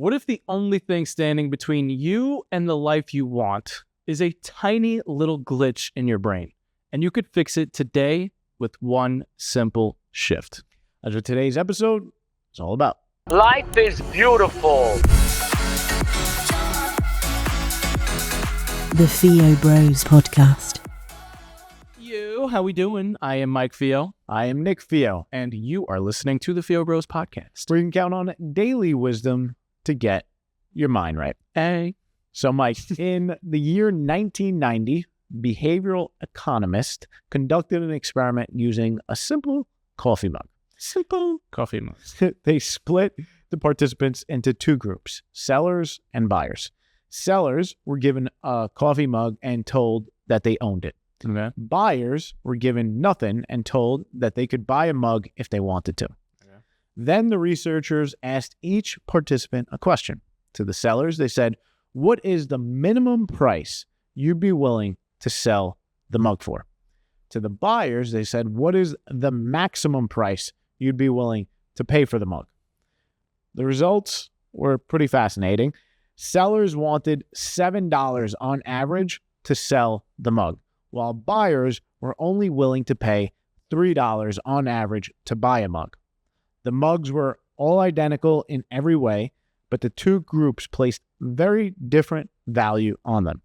What if the only thing standing between you and the life you want is a tiny little glitch in your brain, and you could fix it today with one simple shift? That's what today's episode is all about. Life is beautiful. The Theo Bros Podcast. Yo, how we doing? I am Mike Theo. I am Nick Theo, And you are listening to the Theo Bros Podcast. where you can count on daily wisdom to get your mind right. Hey. So, Mike, in the year 1990, behavioral economists conducted an experiment using a simple coffee mug. Simple coffee mug. They split the participants into two groups, sellers and buyers. Sellers were given a coffee mug and told that they owned it. Okay. Buyers were given nothing and told that they could buy a mug if they wanted to. Okay. Then the researchers asked each participant a question. To the sellers, they said, what is the minimum price you'd be willing to sell the mug for? To the buyers, they said, what is the maximum price you'd be willing to pay for the mug? The results were pretty fascinating. Sellers wanted $7 on average to sell the mug, while buyers were only willing to pay $3 on average to buy a mug. The mugs were all identical in every way, but the two groups placed very different value on them.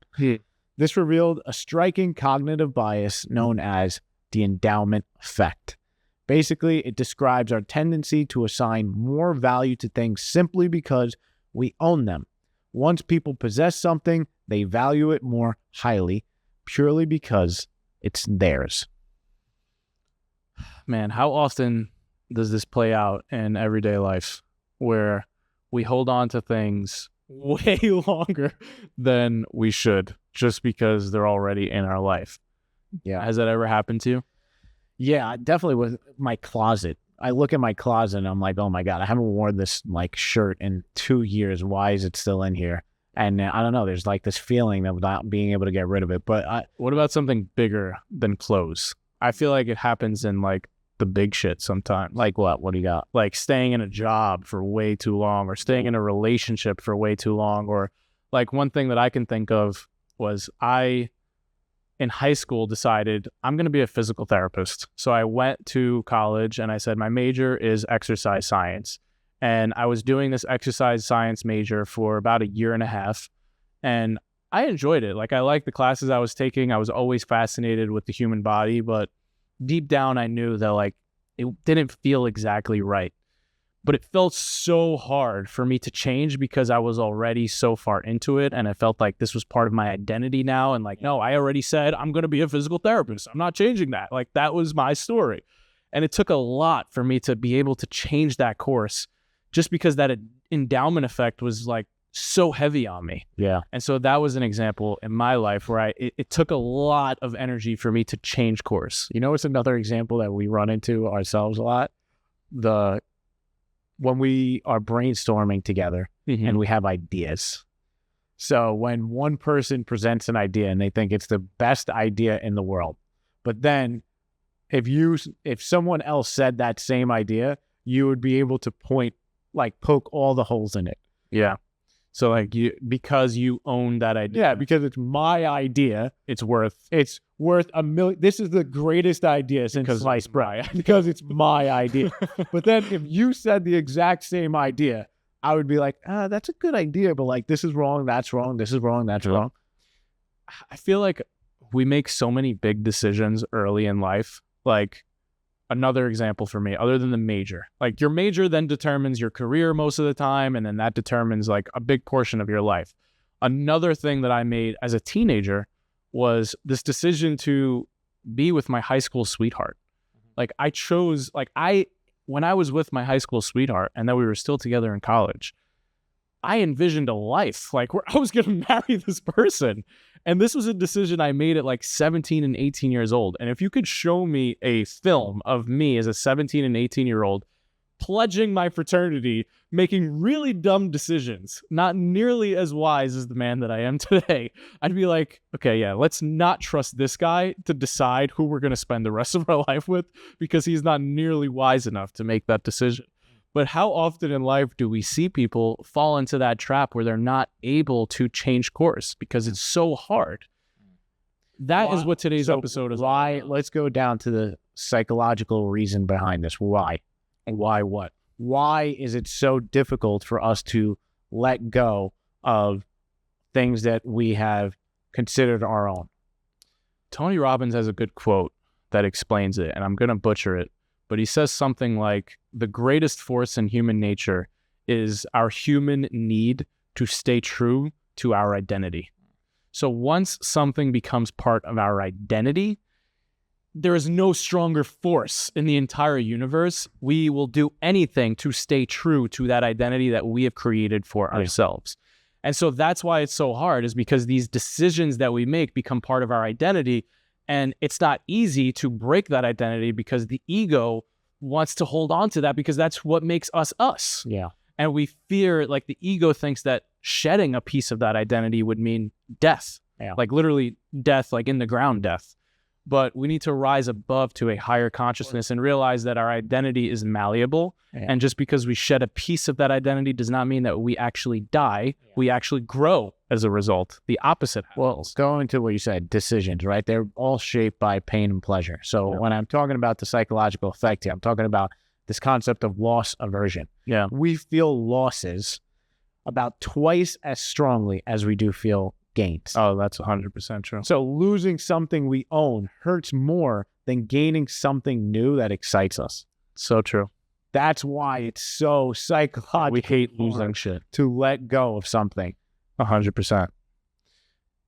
This revealed a striking cognitive bias known as the Endowment Effect. Basically, it describes our tendency to assign more value to things simply because we own them. Once people possess something, they value it more highly, purely because it's theirs. Man, how often does this play out in everyday life where we hold on to things way longer than we should just because they're already in our life? Yeah. Has that ever happened to you? Yeah, definitely with my closet. I look at my closet and I'm like, oh my God, I haven't worn this shirt in 2 years. Why is it still in here? And I don't know, there's this feeling of not being able to get rid of it. But What about something bigger than clothes? I feel like it happens in the big shit sometimes. like what? What do you got? Like staying in a job for way too long, or staying in a relationship for way too long. Or one thing that I can think of was in high school decided I'm going to be a physical therapist. So I went to college and I said my major is exercise science. And I was doing this exercise science major for about a year and a half. And I enjoyed it. I liked the classes I was taking. I was always fascinated with the human body, but deep down I knew that it didn't feel exactly right. But it felt so hard for me to change because I was already so far into it, and I felt like this was part of my identity now. And no, I already said I'm going to be a physical therapist. I'm not changing that. That was my story. And it took a lot for me to be able to change that course just because that endowment effect was so heavy on me. Yeah. And so that was an example in my life where it took a lot of energy for me to change course. You know, it's another example that we run into ourselves a lot. When we are brainstorming together and we have ideas. So when one person presents an idea and they think it's the best idea in the world, but then if someone else said that same idea, you would be able to poke all the holes in it. Yeah. So because you own that idea. Yeah, because it's my idea. It's worth $1 million. This is the greatest idea since sliced bread because it's my idea. But then if you said the exact same idea, I would be like, that's a good idea, but this is wrong, that's wrong, this is wrong, that's wrong. I feel like we make so many big decisions early in life. Another example for me, other than the major, your major then determines your career most of the time, and then that determines a big portion of your life. Another thing that I made as a teenager was this decision to be with my high school sweetheart. I chose, when I was with my high school sweetheart and then we were still together in college, I envisioned a life where I was going to marry this person. And this was a decision I made at 17 and 18 years old. And if you could show me a film of me as a 17 and 18-year-old pledging my fraternity, making really dumb decisions, not nearly as wise as the man that I am today, I'd be like, okay, yeah, let's not trust this guy to decide who we're going to spend the rest of our life with because he's not nearly wise enough to make that decision. But how often in life do we see people fall into that trap where they're not able to change course because it's so hard? That is what today's episode is. Why? Let's go down to the psychological reason behind this. Why? Why what? Why is it so difficult for us to let go of things that we have considered our own? Tony Robbins has a good quote that explains it, and I'm going to butcher it, but he says something like, the greatest force in human nature is our human need to stay true to our identity. So once something becomes part of our identity, there is no stronger force in the entire universe. We will do anything to stay true to that identity that we have created for ourselves. And so that's why it's so hard, is because these decisions that we make become part of our identity. And it's not easy to break that identity because the ego wants to hold on to that because that's what makes us us. Yeah. And we fear, like the ego thinks that shedding a piece of that identity would mean death, like literally death, like in the ground death. But we need to rise above to a higher consciousness and realize that our identity is malleable. And just because we shed a piece of that identity does not mean that we actually die. We actually grow as a result. The opposite happens. Well, going to what you said, decisions, right? They're all shaped by pain and pleasure. So when I'm talking about the psychological effect here, I'm talking about this concept of loss aversion. Yeah. We feel losses about twice as strongly as we do feel gains. Oh, that's 100% true. So losing something we own hurts more than gaining something new that excites us. So true. That's why it's so psychological. We hate losing shit. To let go of something. 100%.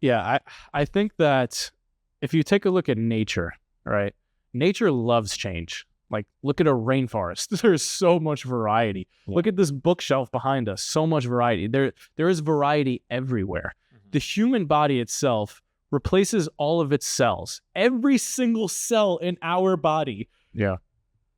Yeah, I think that if you take a look at nature, right? Nature loves change. Like, look at a rainforest. There's so much variety. Yeah. Look at this bookshelf behind us. So much variety. There is variety everywhere. The human body itself replaces all of its cells. Every single cell in our body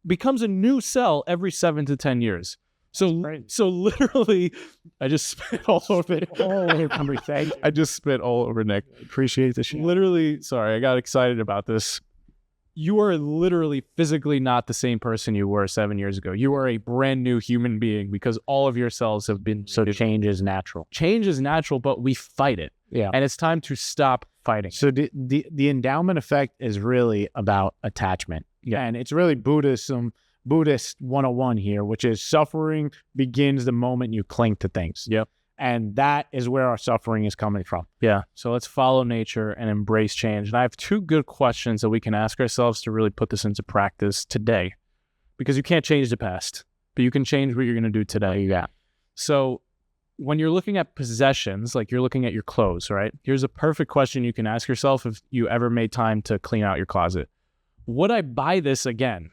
becomes a new cell every 7 to 10 years. So literally, I just spit all over it. I just spit all over Nick. Appreciate the shit. Literally, sorry, I got excited about this. You are literally physically not the same person you were 7 years ago. You are a brand new human being because all of your cells have been... So change is natural. Change is natural, but we fight it. Yeah. And it's time to stop fighting. So the endowment effect is really about attachment. Yeah. And it's really Buddhist 101 here, which is suffering begins the moment you cling to things. Yep. And that is where our suffering is coming from. Yeah. So let's follow nature and embrace change. And I have 2 good questions that we can ask ourselves to really put this into practice today. Because you can't change the past, but you can change what you're going to do today. Yeah. So when you're looking at possessions, like you're looking at your clothes, right? Here's a perfect question you can ask yourself if you ever made time to clean out your closet. Would I buy this again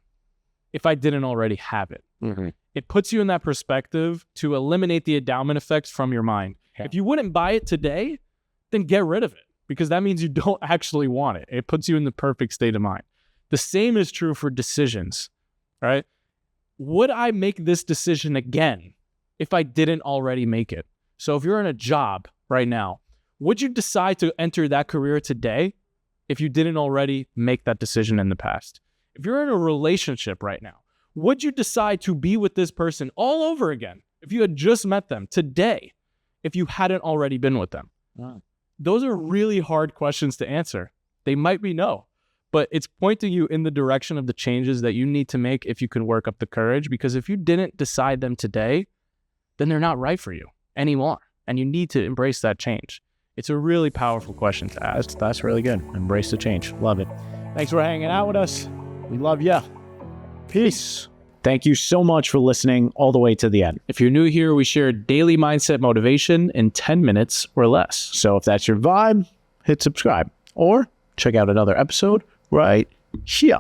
if I didn't already have it? Mm-hmm. It puts you in that perspective to eliminate the endowment effects from your mind. Yeah. If you wouldn't buy it today, then get rid of it because that means you don't actually want it. It puts you in the perfect state of mind. The same is true for decisions, right? Would I make this decision again if I didn't already make it? So if you're in a job right now, would you decide to enter that career today if you didn't already make that decision in the past? If you're in a relationship right now, would you decide to be with this person all over again if you had just met them today, if you hadn't already been with them? Wow. Those are really hard questions to answer. They might be no, but it's pointing you in the direction of the changes that you need to make if you can work up the courage, because if you didn't decide them today, then they're not right for you anymore, and you need to embrace that change. It's a really powerful question to ask. That's really good. Embrace the change. Love it. Thanks for hanging out with us. We love ya. Peace. Thank you so much for listening all the way to the end. If you're new here, we share daily mindset motivation in 10 minutes or less. So if that's your vibe, hit subscribe or check out another episode right here.